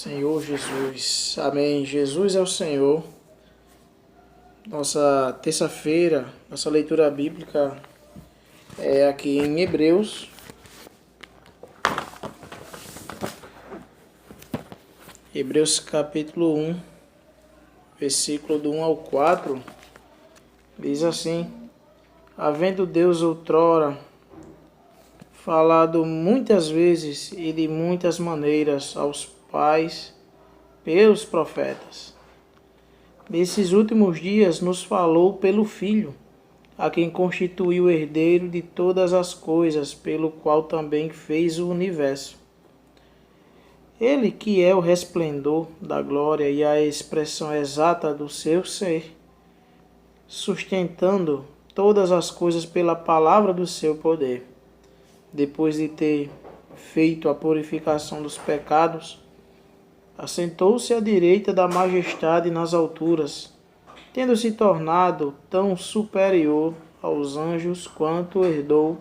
Senhor Jesus. Amém. Jesus é o Senhor. Nossa terça-feira, nossa leitura bíblica é aqui em Hebreus. Hebreus capítulo 1, versículo do 1 ao 4, diz assim: havendo Deus outrora falado muitas vezes e de muitas maneiras aos pais pelos profetas, nesses últimos dias nos falou pelo Filho, a quem constituiu herdeiro de todas as coisas, pelo qual também fez o universo. Ele que é o resplendor da glória e a expressão exata do seu ser, sustentando todas as coisas pela palavra do seu poder, depois de ter feito a purificação dos pecados, assentou-se à direita da majestade nas alturas, tendo se tornado tão superior aos anjos quanto herdou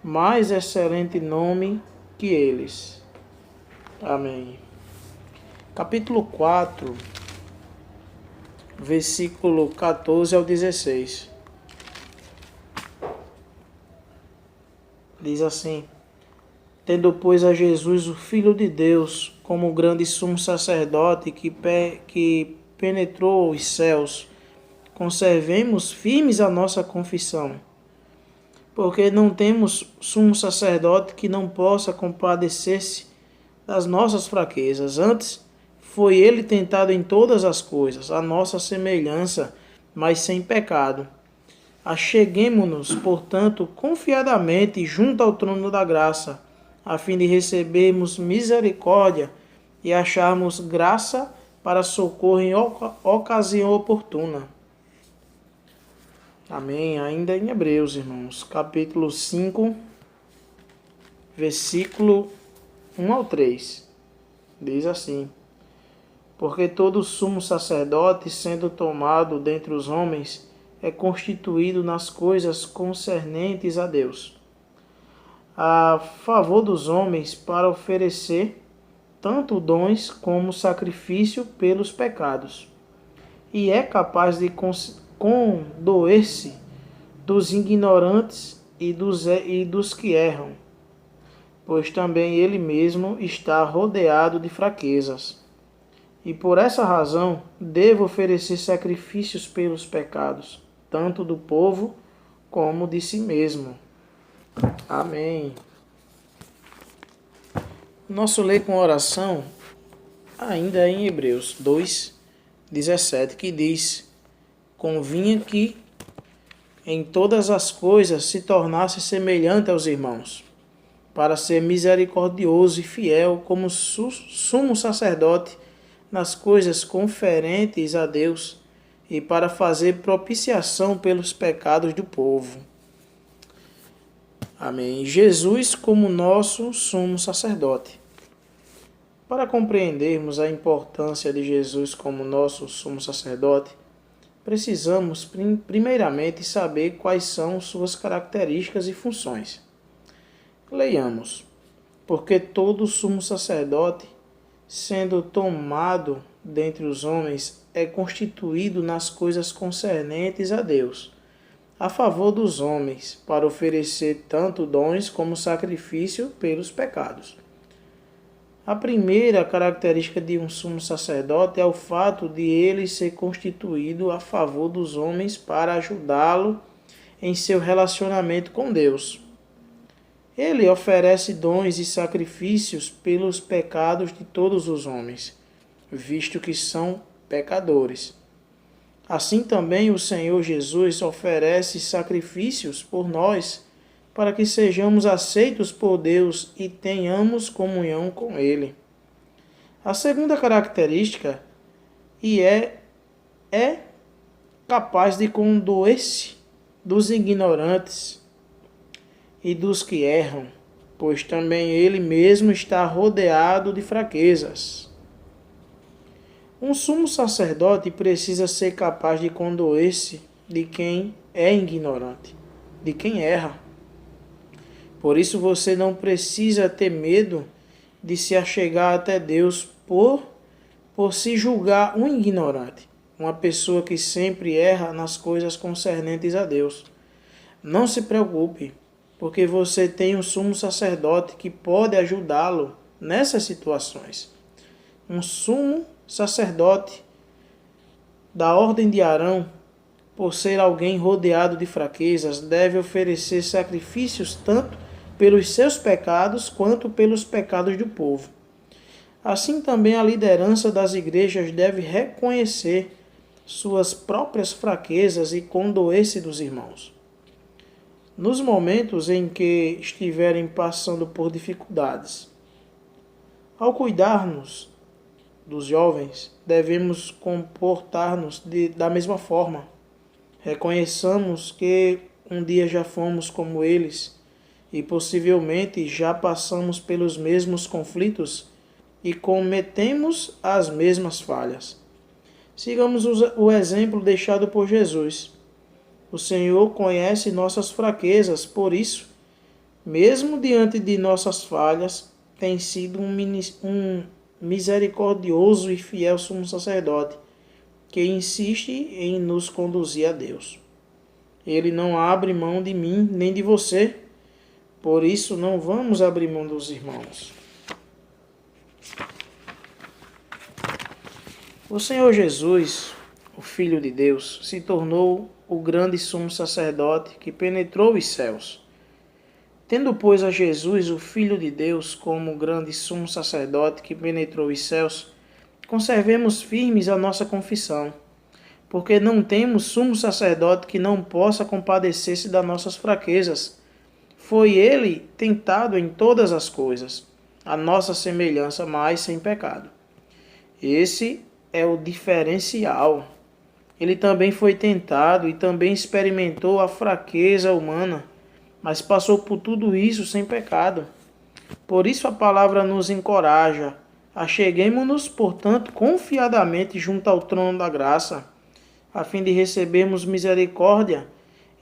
mais excelente nome que eles. Amém. Capítulo 4, versículo 14 ao 16. Diz assim: tendo, pois, a Jesus, o Filho de Deus, como grande sumo sacerdote que penetrou os céus, conservemos firmes a nossa confissão, porque não temos sumo sacerdote que não possa compadecer-se das nossas fraquezas. Antes, foi ele tentado em todas as coisas, a nossa semelhança, mas sem pecado. Acheguemo-nos, portanto, confiadamente junto ao trono da graça, a fim de recebermos misericórdia e acharmos graça para socorro em ocasião oportuna. Amém. Ainda em Hebreus, irmãos, capítulo 5, versículo 1 ao 3. Diz assim: porque todo sumo sacerdote, sendo tomado dentre os homens, é constituído nas coisas concernentes a Deus, a favor dos homens, para oferecer tanto dons como sacrifício pelos pecados, e é capaz de condoer-se dos ignorantes e dos que erram, pois também ele mesmo está rodeado de fraquezas. E por essa razão devo oferecer sacrifícios pelos pecados, tanto do povo como de si mesmo. Amém. Nosso lei com oração ainda é em Hebreus 2:17, que diz: convinha que em todas as coisas se tornasse semelhante aos irmãos, para ser misericordioso e fiel como sumo sacerdote nas coisas conferentes a Deus, e para fazer propiciação pelos pecados do povo. Amém. Jesus como nosso sumo sacerdote. Para compreendermos a importância de Jesus como nosso sumo sacerdote, precisamos primeiramente saber quais são suas características e funções. Leiamos: porque todo sumo sacerdote, sendo tomado dentre os homens, é constituído nas coisas concernentes a Deus, a favor dos homens, para oferecer tanto dons como sacrifício pelos pecados. A primeira característica de um sumo sacerdote é o fato de ele ser constituído a favor dos homens para ajudá-lo em seu relacionamento com Deus. Ele oferece dons e sacrifícios pelos pecados de todos os homens, visto que são pecadores. Assim também o Senhor Jesus oferece sacrifícios por nós, para que sejamos aceitos por Deus e tenhamos comunhão com Ele. A segunda característica é capaz de condoer-se dos ignorantes e dos que erram, pois também ele mesmo está rodeado de fraquezas. Um sumo sacerdote precisa ser capaz de condoer-se de quem é ignorante, de quem erra. Por isso você não precisa ter medo de se achegar até Deus por por se julgar um ignorante, uma pessoa que sempre erra nas coisas concernentes a Deus. Não se preocupe, porque você tem um sumo sacerdote que pode ajudá-lo nessas situações. Um sumo sacerdote da ordem de Arão, por ser alguém rodeado de fraquezas, deve oferecer sacrifícios tanto pelos seus pecados quanto pelos pecados do povo. Assim também a liderança das igrejas deve reconhecer suas próprias fraquezas e condoer-se dos irmãos. Nos momentos em que estiverem passando por dificuldades, ao cuidarmos dos jovens, devemos comportar-nos da mesma forma. Reconheçamos que um dia já fomos como eles e possivelmente já passamos pelos mesmos conflitos e cometemos as mesmas falhas. Sigamos o exemplo deixado por Jesus. O Senhor conhece nossas fraquezas, por isso, mesmo diante de nossas falhas, tem sido um misericordioso e fiel sumo sacerdote, que insiste em nos conduzir a Deus. Ele não abre mão de mim nem de você, por isso não vamos abrir mão dos irmãos. O Senhor Jesus, o Filho de Deus, se tornou o grande sumo sacerdote que penetrou os céus. Tendo, pois, a Jesus, o Filho de Deus, como o grande sumo sacerdote que penetrou os céus, conservemos firmes a nossa confissão, porque não temos sumo sacerdote que não possa compadecer-se das nossas fraquezas. Foi ele tentado em todas as coisas, a nossa semelhança, mas sem pecado. Esse é o diferencial. Ele também foi tentado e também experimentou a fraqueza humana, mas passou por tudo isso sem pecado. Por isso a palavra nos encoraja. Acheguemo-nos, portanto, confiadamente junto ao trono da graça, a fim de recebermos misericórdia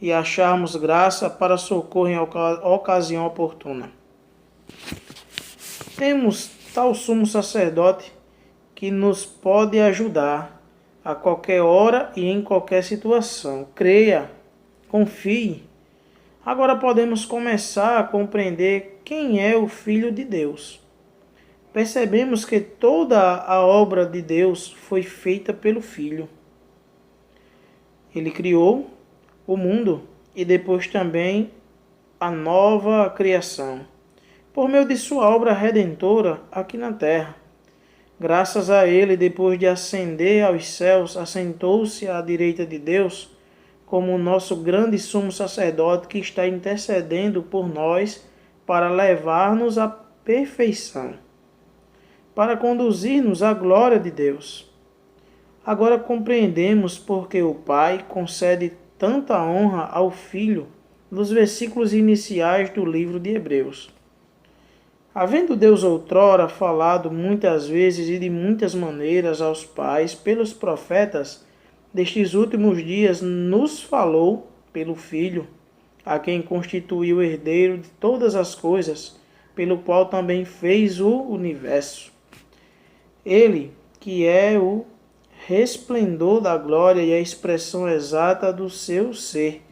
e acharmos graça para socorro em ocasião oportuna. Temos tal sumo sacerdote que nos pode ajudar a qualquer hora e em qualquer situação. Creia, confie. Agora podemos começar a compreender quem é o Filho de Deus. Percebemos que toda a obra de Deus foi feita pelo Filho. Ele criou o mundo e depois também a nova criação, por meio de sua obra redentora aqui na terra. Graças a ele, depois de ascender aos céus, assentou-se à direita de Deus, como o nosso grande sumo sacerdote que está intercedendo por nós para levar-nos à perfeição, para conduzir-nos à glória de Deus. Agora compreendemos porque o Pai concede tanta honra ao Filho nos versículos iniciais do livro de Hebreus. Havendo Deus outrora falado muitas vezes e de muitas maneiras aos pais pelos profetas, destes últimos dias nos falou pelo Filho, a quem constituiu herdeiro de todas as coisas, pelo qual também fez o universo. Ele, que é o resplendor da glória e a expressão exata do seu ser,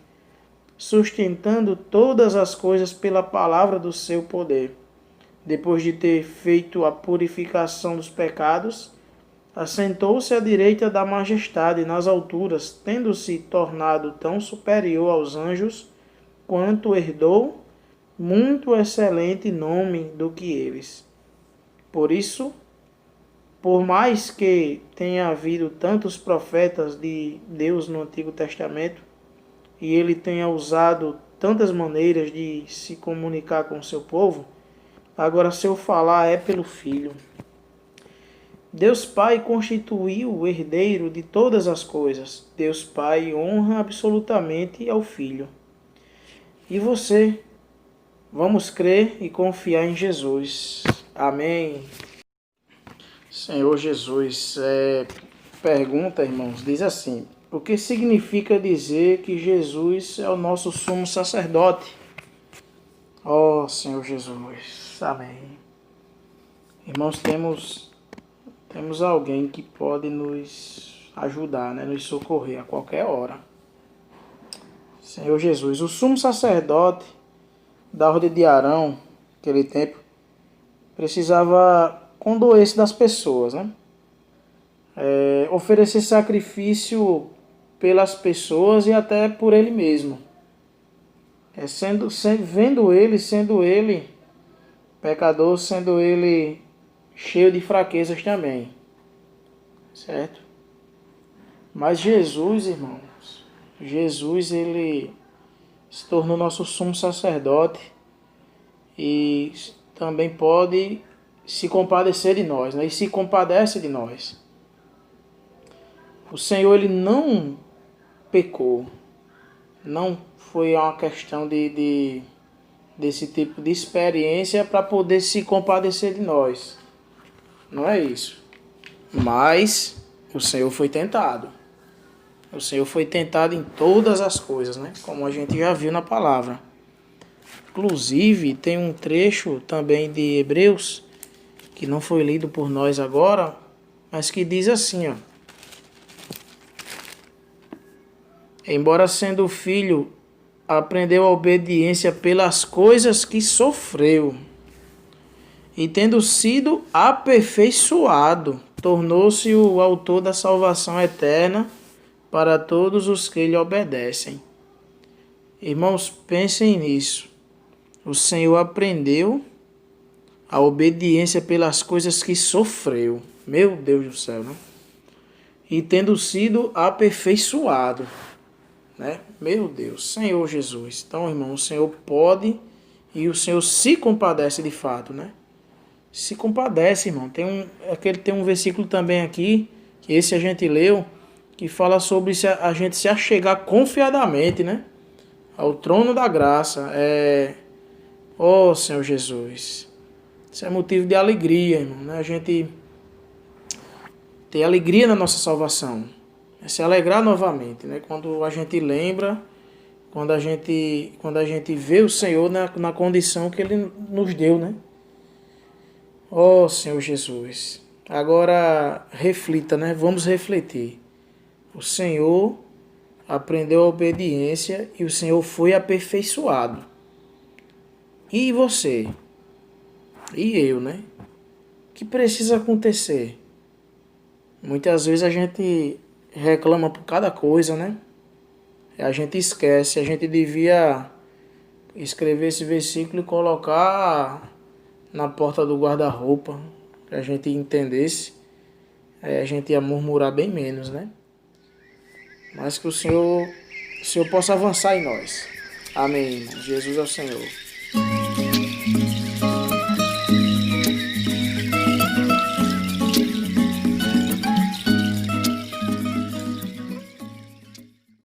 sustentando todas as coisas pela palavra do seu poder. Depois de ter feito a purificação dos pecados, assentou-se à direita da majestade nas alturas, tendo-se tornado tão superior aos anjos, quanto herdou muito excelente nome do que eles. Por isso, por mais que tenha havido tantos profetas de Deus no Antigo Testamento, e ele tenha usado tantas maneiras de se comunicar com o seu povo, agora seu falar é pelo Filho. Deus Pai constituiu o herdeiro de todas as coisas. Deus Pai honra absolutamente ao Filho. E você? Vamos crer e confiar em Jesus. Amém. Senhor Jesus, pergunta, irmãos, diz assim: o que significa dizer que Jesus é o nosso sumo sacerdote? Ó Senhor Jesus, amém. Irmãos, temos temos alguém que pode nos ajudar, né? Nos socorrer a qualquer hora. Senhor Jesus, o sumo sacerdote da ordem de Arão, naquele tempo, precisava condoer-se das pessoas, né? Oferecer sacrifício pelas pessoas e até por ele mesmo. Sendo ele pecador, sendo ele cheio de fraquezas também. Certo? Mas Jesus, irmãos, Jesus, ele se tornou nosso sumo sacerdote e também pode se compadecer de nós, né? E se compadece de nós. O Senhor, ele não pecou. Não foi uma questão desse tipo de experiência para poder se compadecer de nós. Não é isso. Mas o Senhor foi tentado. O Senhor foi tentado em todas as coisas, né? Como a gente já viu na palavra. Inclusive, tem um trecho também de Hebreus, que não foi lido por nós agora, mas que diz assim, ó. Embora sendo filho, aprendeu a obediência pelas coisas que sofreu. E tendo sido aperfeiçoado, tornou-se o autor da salvação eterna para todos os que lhe obedecem. Irmãos, pensem nisso. O Senhor aprendeu a obediência pelas coisas que sofreu. Meu Deus do céu, né? E tendo sido aperfeiçoado. Né? Meu Deus, Senhor Jesus. Então, irmão, o Senhor pode e o Senhor se compadece de fato, né? Se compadece, irmão. Tem um versículo também aqui, que esse a gente leu, que fala sobre a gente se achegar confiadamente, né? Ao trono da graça. Oh, Senhor Jesus. Isso é motivo de alegria, irmão, né? A gente ter alegria na nossa salvação. É se alegrar novamente, né? Quando a gente lembra, quando a gente vê o Senhor na condição que Ele nos deu, né? Oh, Senhor Jesus. Agora reflita, né? Vamos refletir. O Senhor aprendeu a obediência e o Senhor foi aperfeiçoado. E você? E eu, né? O que precisa acontecer? Muitas vezes a gente reclama por cada coisa, né? A gente esquece, a gente devia escrever esse versículo e colocar na porta do guarda-roupa, para a gente entendesse, a gente ia murmurar bem menos, né? Mas que o Senhor possa avançar em nós. Amém, irmãos. Jesus é o Senhor.